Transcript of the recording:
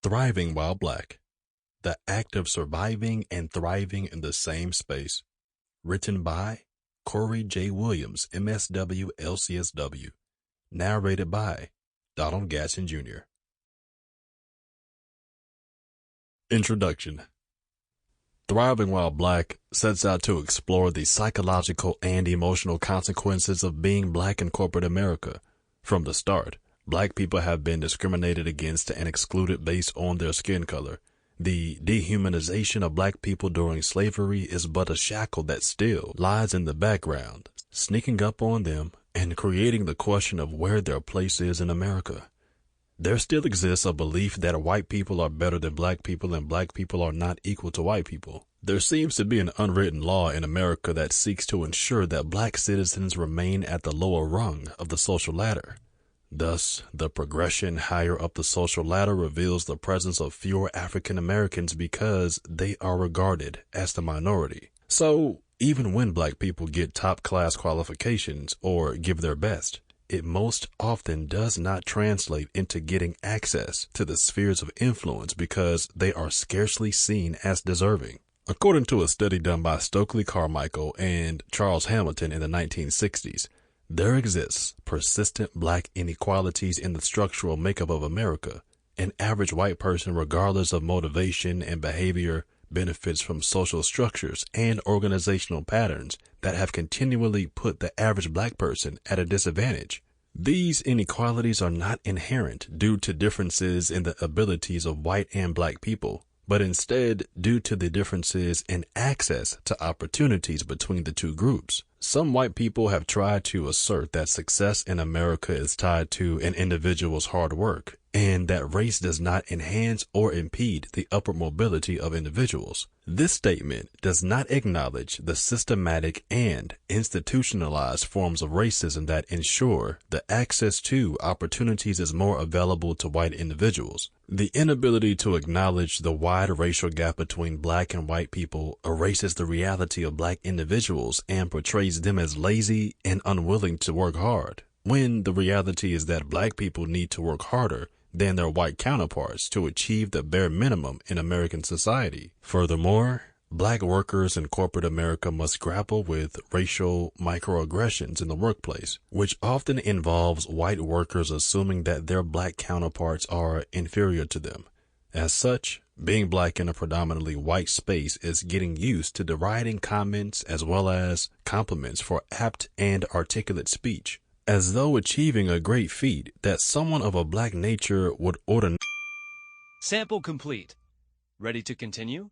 Thriving while black. The act of surviving and thriving in the same space. Written by Cori J. Williams, MSW, LCSW. Narrated by Donald Gadson, Jr. Introduction. Thriving While Black sets out to explore the psychological and emotional consequences of being black in corporate America. From the start, black people have been discriminated against and excluded based on their skin color. The dehumanization of black people during slavery is but a shackle that still lies in the background, sneaking up on them and creating the question of where their place is in America. There still exists a belief that white people are better than black people and black people are not equal to white people. There seems to be an unwritten law in America that seeks to ensure that black citizens remain at the lower rung of the social ladder. Thus, the progression higher up the social ladder reveals the presence of fewer African Americans because they are regarded as the minority. So, even when black people get top-class qualifications or give their best, it most often does not translate into getting access to the spheres of influence because they are scarcely seen as deserving. According to a study done by Stokely Carmichael and Charles Hamilton in the 1960s, there exists persistent black inequalities in the structural makeup of America. An average white person, regardless of motivation and behavior, benefits from social structures and organizational patterns that have continually put the average black person at a disadvantage. These inequalities are not inherent due to differences in the abilities of white and black people, but instead due to the differences in access to opportunities between the two groups. Some white people have tried to assert that success in America is tied to an individual's hard work, and that race does not enhance or impede the upward mobility of individuals. This statement does not acknowledge the systematic and institutionalized forms of racism that ensure the access to opportunities is more available to white individuals. The inability to acknowledge the wide racial gap between black and white people erases the reality of black individuals and portrays them as lazy and unwilling to work hard, when the reality is that black people need to work harder than their white counterparts to achieve the bare minimum in American society. Furthermore, black workers in corporate America must grapple with racial microaggressions in the workplace, which often involves white workers assuming that their black counterparts are inferior to them. As such, being black in a predominantly white space is getting used to deriding comments as well as compliments for apt and articulate speech, as though achieving a great feat that someone of a black nature would ordinarily. Sample complete. Ready to continue?